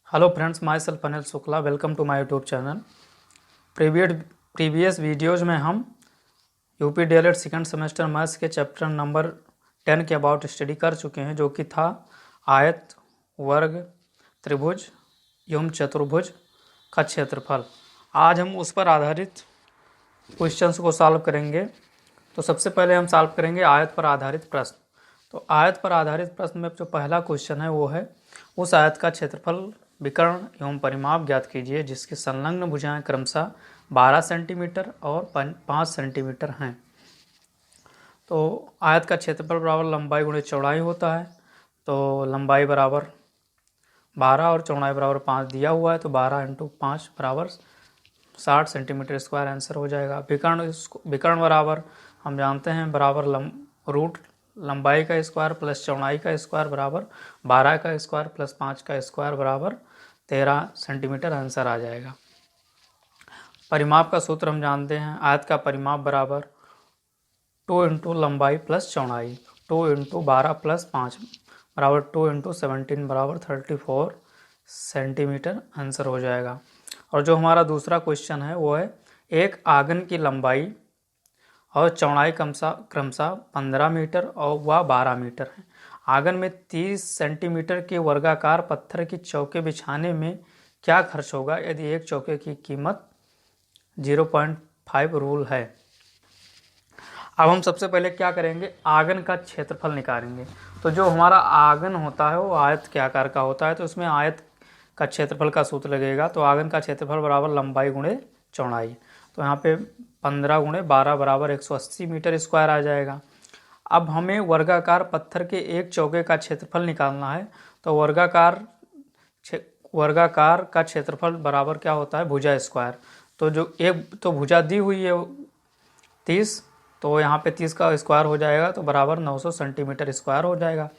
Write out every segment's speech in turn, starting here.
Hello friends, myself Anil Shukla. Welcome to my YouTube channel. Previous videos में हम UP DElEd second semester maths के chapter number 10 के about study कर चुके हैं, जो कि था आयत, वर्ग, त्रिभुज एवं चतुर्भुज का क्षेत्रफल। आज हम उस पर आधारित क्वेश्चंस को सॉल्व करेंगे। तो सबसे पहले हम सॉल्व करेंगे आयत पर आधारित प्रश्न। तो आयत पर आधारित प्रश्न में जो पहला क्वेश्चन है वो है, उस आयत का क्षेत्रफल, विकर्ण एवं परिमाप ज्ञात कीजिए जिसकी संलग्न भुजाएं क्रमशः 12 सेंटीमीटर और 5 सेंटीमीटर हैं। तो आयत का क्षेत्रफल बराबर लंबाई गुणे चौड़ाई होता है। तो लंबाई बराबर 12 और चौड़ाई बराबर 5 दिया हुआ है, तो 12 × 5 बराबर 60 सेंटीमीटर स्क्वायर आंसर हो जाएगा। विकर्ण बराबर हम जानते हैं बराबर रूट लंबाई का स्क्वायर प्लस चौड़ाई का स्क्वायर बराबर 12 का स्क्वायर प्लस 5 का स्क्वायर बराबर 13 सेंटीमीटर आंसर आ जाएगा। परिमाप का सूत्र हम जानते हैं, आयत का परिमाप बराबर 2 × लंबाई प्लस चौड़ाई, 2 × 12 प्लस 5 बराबर 2 × 17 बराबर 34 सेंटीमीटर आंसर हो जाएगा। और जो हमारा दूसरा क्वेश्चन है वो है, एक आंगन की लंबाई और चौड़ाई क्रमशः 15 मीटर और व 12 मीटर है। आंगन में 30 सेंटीमीटर के वर्गाकार पत्थर की चौके बिछाने में क्या खर्च होगा यदि एक चौके की कीमत 0.5 रूल है। अब हम सबसे पहले क्या करेंगे, आंगन का क्षेत्रफल निकालेंगे। तो जो हमारा आंगन होता है वो आयत के आकार का होता है, तो उसमें आयत का क्षेत्रफल का सूत्र लगेगा। तो आंगन का क्षेत्रफल बराबर लंबाई गुणे चौड़ाई। तो यहाँ पे 15 × 12 बराबर 180 मीटर स्क्वायर आ जाएगा। अब हमें वर्गाकार पत्थर के एक चौके का क्षेत्रफल निकालना है। तो वर्गाकार का क्षेत्रफल बराबर क्या होता है, भुजा स्क्वायर। तो जो एक तो भुजा दी हुई है 30, तो यहाँ पे 30 का स्क्वायर हो जाएगा, तो बराबर 900 सेंटीमीटर स्क्वायर हो जाएगा।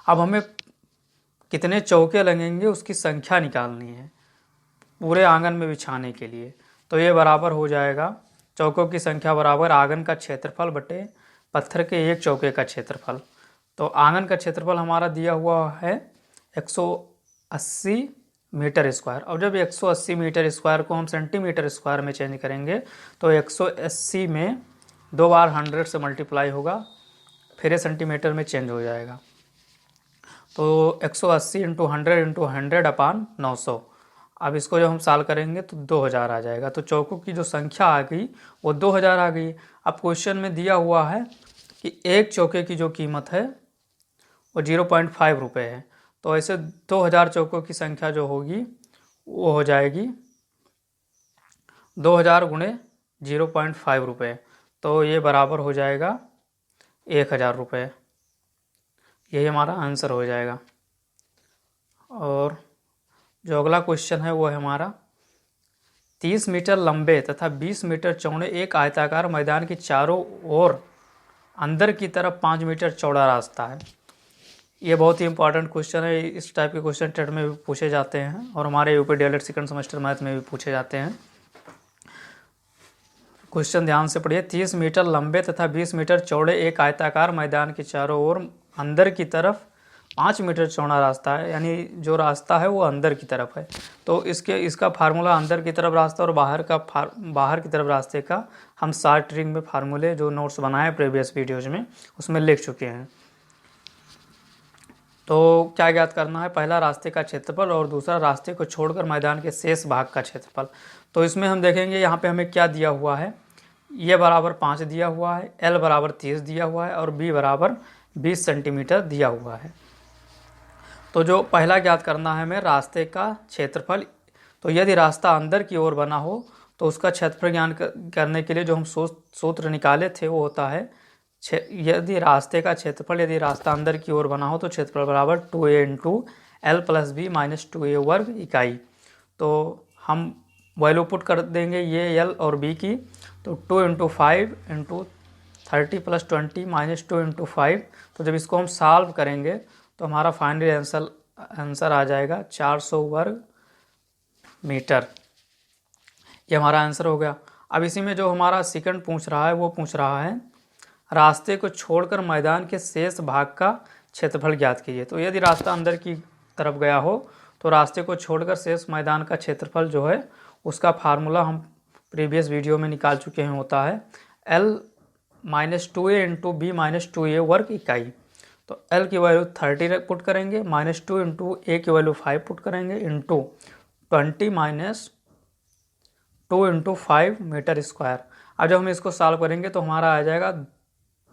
अब हमें कितने चौके लगेंगे उसकी संख्या निकालनी है पूरे आंगन में बिछाने के लिए। तो ये बराबर हो जाएगा, चौकों की संख्या बराबर आंगन का क्षेत्रफल बटे पत्थर के एक चौके का क्षेत्रफल। तो आंगन का क्षेत्रफल हमारा दिया हुआ है 180 मीटर स्क्वायर। और जब 180 मीटर स्क्वायर को हम सेंटीमीटर स्क्वायर में चेंज करेंगे तो 180 में 2 बार 100 से मल्टीप्लाई होगा, फिर ये सेंटीमीटर में चेंज हो जाएगा। तो 180 × 100 × 100/900। अब इसको जब हम सॉल्व करेंगे तो 2000 आ जाएगा। तो चौकों की जो संख्या आ गई वो 2000 आ गई। अब क्वेश्चन में दिया हुआ है कि एक चौके की जो कीमत है वो 0.5 रुपये है। तो ऐसे 2000 चौकों की संख्या जो होगी वो हो जाएगी 2000 × 0.5 रुपये। तो ये बराबर हो जाएगा 1000 रुपये। यही हमारा आंसर हो जाएगा। और जो अगला क्वेश्चन है वो है हमारा, 30 मीटर लंबे तथा 20 मीटर चौड़े एक आयताकार मैदान के चारों ओर अंदर की तरफ 5 मीटर चौड़ा रास्ता है। ये बहुत ही इंपॉर्टेंट क्वेश्चन है। इस टाइप के क्वेश्चन टेट में भी पूछे जाते हैं और हमारे UP DElEd second semester math में भी पूछे जाते हैं। क्वेश्चन ध्यान से पढ़िए। 30 मीटर लंबे तथा 20 मीटर चौड़े एक आयताकार मैदान के चारों ओर अंदर की तरफ 5 मीटर चौड़ा रास्ता है, यानी जो रास्ता है वो अंदर की तरफ है। तो इसका फार्मूला अंदर की तरफ रास्ता और बाहर की तरफ रास्ते का हम शॉर्ट ट्रिक में फार्मूले जो नोट्स बनाए प्रीवियस वीडियोज में उसमें लिख चुके हैं। तो क्या ज्ञात करना है, पहला रास्ते का क्षेत्रफल और दूसरा रास्ते को छोड़कर मैदान के शेष भाग का क्षेत्रफल। तो इसमें हम देखेंगे यहाँ पे हमें क्या दिया हुआ है, ये बराबर 5 दिया हुआ है, L बराबर 30 दिया हुआ है और B बराबर 20 सेंटीमीटर दिया हुआ है। तो जो पहला ज्ञात करना है हमें रास्ते का क्षेत्रफल। तो यदि रास्ता अंदर की ओर बना हो तो उसका क्षेत्रफल ज्ञान करने के लिए जो हम सूत्र निकाले थे वो होता है, यदि रास्ते का क्षेत्रफल यदि रास्ता अंदर की ओर बना हो तो क्षेत्रफल बराबर 2a × L + B - 2a वर्ग इकाई। तो हम वैल्यू पुट कर देंगे ये L और B की। तो 2 × 5 × 30 + 20 - 2 × 5। तो जब इसको हम सॉल्व करेंगे तो हमारा फाइनल आंसर आ जाएगा 400 वर्ग मीटर। ये हमारा आंसर हो गया। अब इसी में जो हमारा सेकंड पूछ रहा है वो पूछ रहा है, रास्ते को छोड़कर मैदान के शेष भाग का क्षेत्रफल ज्ञात कीजिए। तो यदि रास्ता अंदर की तरफ गया हो तो रास्ते को छोड़कर शेष मैदान का क्षेत्रफल जो है उसका फार्मूला हम प्रीवियस वीडियो में निकाल चुके हैं, होता है L-2a into B minus 2a वर्ग इकाई। तो L की वैल्यू 30 पुट करेंगे, -2 इंटू a की वैल्यू 5 पुट करेंगे, into 20 minus 2 into 5 metre square. अब जब हम इसको सॉल्व करेंगे तो हमारा आ जाएगा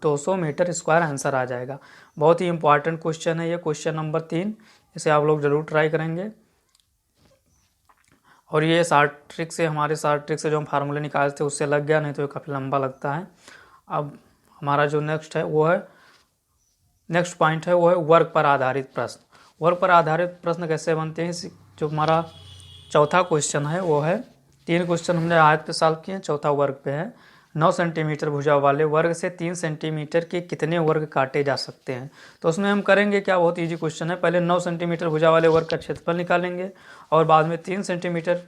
200 मीटर स्क्वायर आंसर आ जाएगा। बहुत ही इंपॉर्टेंट क्वेश्चन है ये, क्वेश्चन नंबर 3। इसे आप लोग ज़रूर ट्राई करेंगे। और ये शार्ट ट्रिक से, हमारे शार्ट ट्रिक से जो हम फार्मूले निकालते थे उससे लग गया, नहीं तो ये काफ़ी लंबा लगता है। अब हमारा जो नेक्स्ट है वो है, नेक्स्ट पॉइंट है वो है वर्ग पर आधारित प्रश्न। वर्ग पर आधारित प्रश्न कैसे बनते हैं, जो हमारा चौथा क्वेश्चन है वो है, 3 क्वेश्चन हमने आयत पे सॉल्व किए हैं, चौथा वर्ग पे है। 9 सेंटीमीटर भुजा वाले वर्ग से 3 सेंटीमीटर के कितने वर्ग काटे जा सकते हैं। तो उसमें हम करेंगे क्या, बहुत ईजी क्वेश्चन है। पहले 9 सेंटीमीटर भुजा वाले वर्ग का क्षेत्रफल निकालेंगे और बाद में 3 सेंटीमीटर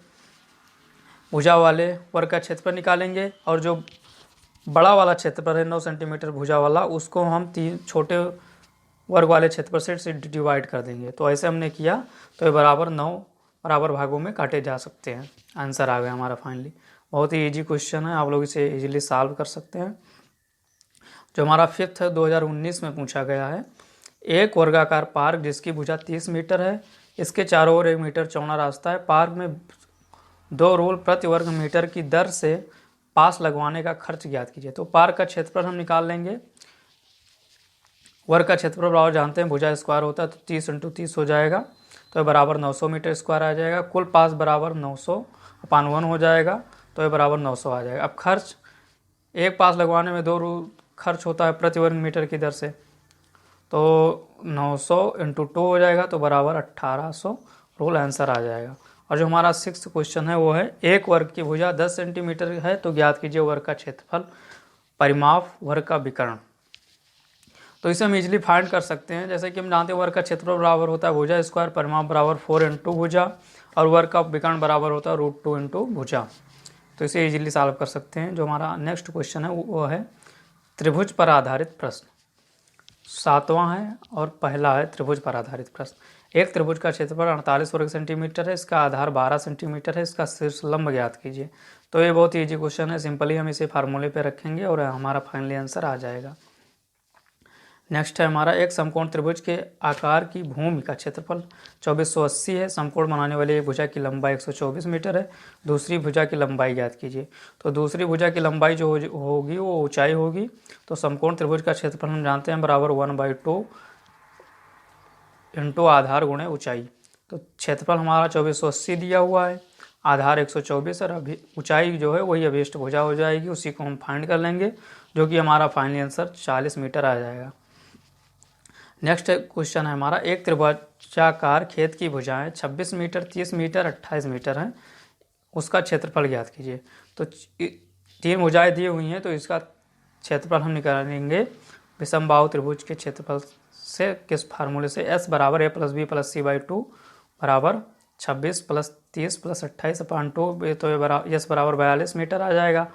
भुजा वाले वर्ग का क्षेत्रफल निकालेंगे, और जो बड़ा वाला क्षेत्रफल है 9 सेंटीमीटर भुजा वाला, उसको हम 3 छोटे वर्ग वाले क्षेत्रफल से डिवाइड कर देंगे। तो ऐसे हमने किया तो ये बराबर 9 बराबर भागों में काटे जा सकते हैं। आंसर आ गया हमारा फाइनली। बहुत ही इजी क्वेश्चन है, आप लोग इसे इजीली सॉल्व कर सकते हैं। जो हमारा 5th है 2019 में पूछा गया है। एक वर्गाकार पार्क जिसकी भुजा 30 मीटर है, इसके चारों ओर 1 मीटर चौड़ा रास्ता है। पार्क में 2 रूल प्रति वर्ग मीटर की दर से पास लगवाने का खर्च ज्ञात कीजिए। तो पार्क का क्षेत्रफल हम निकाल लेंगे। वर्ग का क्षेत्रफल बराबर जानते हैं, भुजा स्क्वायर होता है, तो 30 इंटू 30 हो जाएगा, तो बराबर 900 मीटर स्क्वायर आ जाएगा। कुल पास बराबर 900/1 हो जाएगा, तो ये बराबर 900 आ जाएगा। अब खर्च, एक पास लगवाने में 2 रूल खर्च होता है प्रति वर्ग मीटर की दर से, तो 900 इंटू 2 हो जाएगा, तो बराबर 1800 रूल आंसर आ जाएगा। और जो हमारा 6th क्वेश्चन है वो है, एक वर्ग की भुजा 10 सेंटीमीटर है, तो ज्ञात कीजिए वर्ग का क्षेत्रफल, परिमाप वर्ग का विकर्ण। तो इसे हम इजीली फाइंड कर सकते हैं। जैसे कि हम जानते हैं वर्ग का क्षेत्रफल बराबर होता है भुजा स्क्वायर, परिमाप बराबर 4 इंटू भुजा, और वर्ग का विकर्ण बराबर होता है √2 इंटू भुजा। तो इसे इजीली सॉल्व कर सकते हैं। जो हमारा नेक्स्ट क्वेश्चन है वो है त्रिभुज पर आधारित प्रश्न। 7वां है और पहला है त्रिभुज पर आधारित प्रश्न। एक त्रिभुज का क्षेत्रफल 48 वर्ग सेंटीमीटर है, इसका आधार 12 सेंटीमीटर है, इसका शीर्ष लंब ज्ञात कीजिए। तो ये बहुत ही ईजी क्वेश्चन है, सिंपली हम इसे फार्मूले पे रखेंगे और हमारा फाइनली आंसर आ जाएगा। नेक्स्ट है हमारा, एक समकोण त्रिभुज के आकार की भूमि का क्षेत्रफल 2480 है। समकोण बनाने वाली एक भुजा की लंबाई 124 मीटर है। दूसरी भुजा की लंबाई ज्ञात कीजिए। तो दूसरी भुजा की लंबाई जो होगी वो ऊंचाई होगी। तो समकोण त्रिभुज का क्षेत्रफल हम जानते हैं बराबर 1/2 इंटू आधार गुणे ऊंचाई। तो क्षेत्रफल हमारा 2480 दिया हुआ है, आधार 124, और अभी ऊंचाई जो है वही अभिष्ट भुजा हो जाएगी, उसी को हम फाइंड कर लेंगे, जो कि हमारा फाइनली आंसर 40 मीटर आ जाएगा। नेक्स्ट क्वेश्चन है हमारा, एक त्रिभुजाकार खेत की भुजाएं 26 मीटर, 30 मीटर, 28 मीटर हैं, उसका क्षेत्रफल ज्ञात कीजिए। तो 3 भुजाएं दी हुई हैं, तो इसका क्षेत्रफल हम निकालेंगे विषमबाहु त्रिभुज के क्षेत्रफल से, किस फार्मूले से, S बराबर A + B + C/2 बराबर 26 + 30 + 28/2, तो ये S बराबर 42 मीटर आ जाएगा।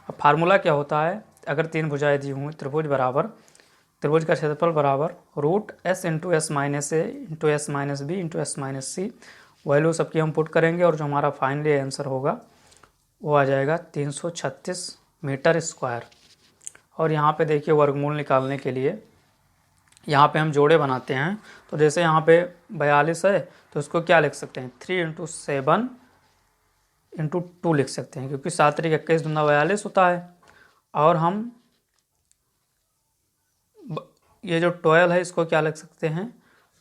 अब फार्मूला क्या होता है, अगर 3 भुजाएं दी हुई, त्रिभुज का क्षेत्रफल बराबर √S × S - A × S - B × S - C, value सबकी हम पुट करेंगे, और जो हमारा फाइनली आंसर होगा वो आ जाएगा 336 मीटर स्क्वायर। और यहाँ पे देखिए वर्गमूल निकालने के लिए यहाँ पे हम जोड़े बनाते हैं। तो जैसे यहाँ पे 42 है, तो उसको क्या लिख सकते हैं, 3 × 7 × 2 लिख सकते हैं, क्योंकि 7 × 21 = 42 होता है। और हम ये जो 12 है इसको क्या लिख सकते हैं,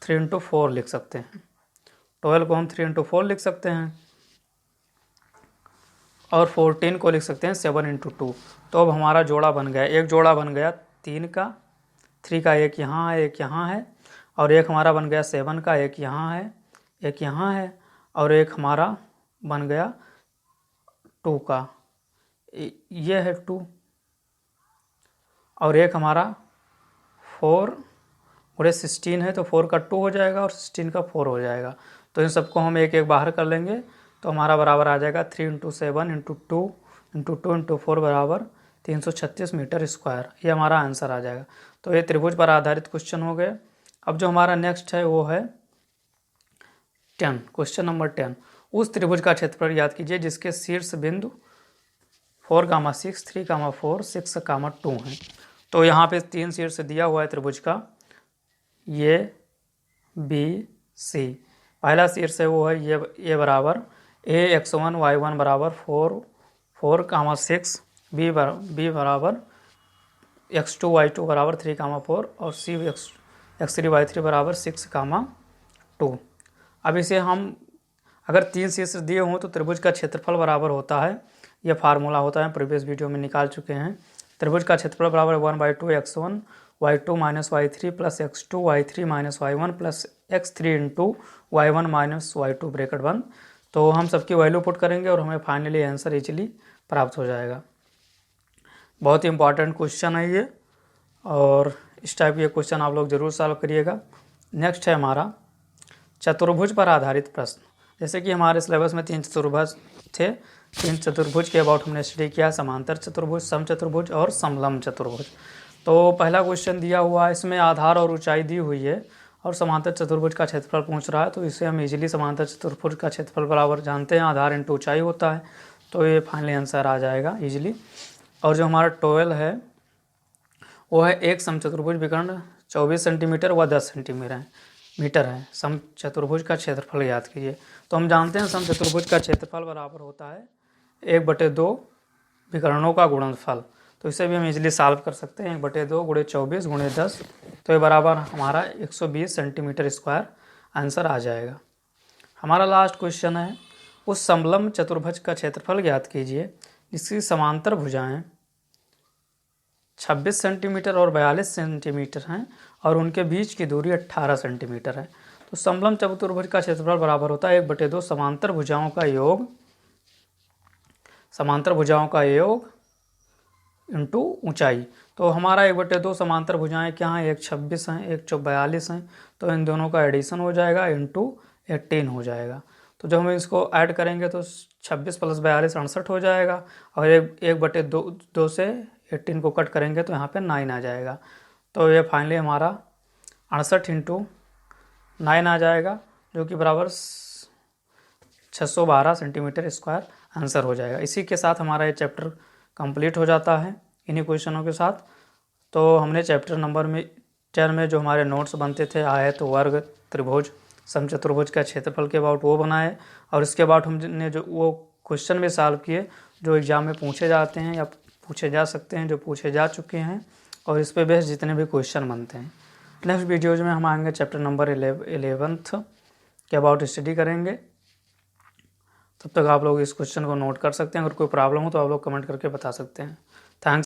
3 × 4 लिख सकते हैं। 12 को हम 3 × 4 लिख सकते हैं, और 14 को लिख सकते हैं 7 × 2। तो अब हमारा जोड़ा बन गया, एक जोड़ा बन गया 3 का, 3 का एक यहाँ है, एक यहाँ है, और एक हमारा बन गया 7 का, एक यहाँ है, एक यहाँ है, और एक हमारा बन गया 2 का, ये है 2, और एक हमारा 4 × 16 है, तो 4 का 2 हो जाएगा और 16 का 4 हो जाएगा। तो इन सबको हम एक एक बाहर कर लेंगे, तो हमारा बराबर आ जाएगा 3 × 7 × 2 × 2 × 4 बराबर 336 मीटर स्क्वायर। ये हमारा आंसर आ जाएगा। तो ये त्रिभुज पर आधारित क्वेश्चन हो गए। अब जो हमारा नेक्स्ट है वो है क्वेश्चन नंबर 10, उस त्रिभुज का क्षेत्रफल याद कीजिए जिसके शीर्ष बिंदु 4,6, 3,4, 6,2 हैं। तो यहाँ पे 3 शीर्ष दिया हुआ है त्रिभुज का, ये बी सी। पहला शीर्ष है वो है ये बराबर AX1 Y1 बराबर 4,6, बी बराबर X2 Y2 बराबर 3,4 और सी X3 Y3 बराबर 6,2। अब इसे हम अगर 3 शीर्ष दिए हों तो त्रिभुज का क्षेत्रफल बराबर होता है, यह फार्मूला होता है, प्रीवियस वीडियो में निकाल चुके हैं। त्रिभुज का क्षेत्रफल बराबर 1/2 X1 Y2 minus Y3 plus X2 Y3 minus Y1 plus X3 into Y1 minus Y2 bracket बंद। तो हम सबकी वैल्यू पुट करेंगे और हमें फाइनली आंसर इजीली प्राप्त हो जाएगा। बहुत ही इंपॉर्टेंट क्वेश्चन है ये, और इस टाइप के क्वेश्चन आप लोग ज़रूर सॉल्व करिएगा। नेक्स्ट है हमारा चतुर्भुज पर आधारित प्रश्न। जैसे कि हमारे सिलेबस में 3 चतुर्भुज थे, 3 चतुर्भुज के अबाउट हमने स्टडी किया, समांतर चतुर्भुज, समचतुर्भुज और समलंब चतुर्भुज। तो पहला क्वेश्चन दिया हुआ है, इसमें आधार और ऊंचाई दी हुई है और समांतर चतुर्भुज का क्षेत्रफल पूछ रहा है। तो इसे हम इजीली समांतर चतुर्भुज का क्षेत्रफल बराबर जानते हैं, आधार इंटू ऊंचाई होता है, तो ये फाइनली आंसर आ जाएगा इजीली। और जो हमारा 12 है वो है एक समचतुर्भुज विकर्ण 24 सेंटीमीटर व 10 सेंटीमीटर है। समचतुर्भुज का क्षेत्रफल याद कीजिए। तो हम जानते हैं समचतुर्भुज का क्षेत्रफल बराबर होता है 1/2 विकर्णों का गुणनफल। तो इसे भी हम इजीली सॉल्व कर सकते हैं, 1/2 × 24 × 10, तो ये बराबर हमारा 120 सेंटीमीटर स्क्वायर आंसर आ जाएगा। हमारा लास्ट क्वेश्चन है, उस समलंब चतुर्भुज का क्षेत्रफल ज्ञात कीजिए जिसकी समांतर भुजाएं 26 सेंटीमीटर और 42 सेंटीमीटर हैं और उनके बीच की दूरी 18 सेंटीमीटर है। तो समलंब चतुर्भुज का क्षेत्रफल बराबर होता है 1/2 समांतर भुजाओं का योग इंटू ऊंचाई। तो हमारा 1/2 समांतर भुजाएं क्या हैं, एक 26 हैं, एक 42 हैं, तो इन दोनों का एडिशन हो जाएगा इंटू 18 हो जाएगा। तो जब हम इसको ऐड करेंगे तो 26 + 42 68 हो जाएगा, और 1/2 से 18 को कट करेंगे तो यहाँ पे 9 आ जाएगा। तो ये फाइनली हमारा 68 × 9 आ जाएगा, जो कि बराबर 612 सेंटीमीटर स्क्वायर आंसर हो जाएगा। इसी के साथ हमारा ये चैप्टर कंप्लीट हो जाता है इन्हीं क्वेश्चनों के साथ। तो हमने चैप्टर नंबर 10 में जो हमारे नोट्स बनते थे, आयत, वर्ग, त्रिभुज, समचतुर्भुज का क्षेत्रफल के अबाउट वो बनाए, और इसके बाद हमने जो वो क्वेश्चन भी सॉल्व किए जो एग्ज़ाम में पूछे जाते हैं या पूछे जा सकते हैं, जो पूछे जा चुके हैं, और इस पे बेस जितने भी क्वेश्चन बनते हैं। नेक्स्ट वीडियोज़ में हम आएंगे चैप्टर नंबर 11th के अबाउट स्टडी करेंगे। तब तक आप लोग इस क्वेश्चन को नोट कर सकते हैं। अगर कोई प्रॉब्लम हो तो आप लोग कमेंट करके बता सकते हैं। थैंक्स।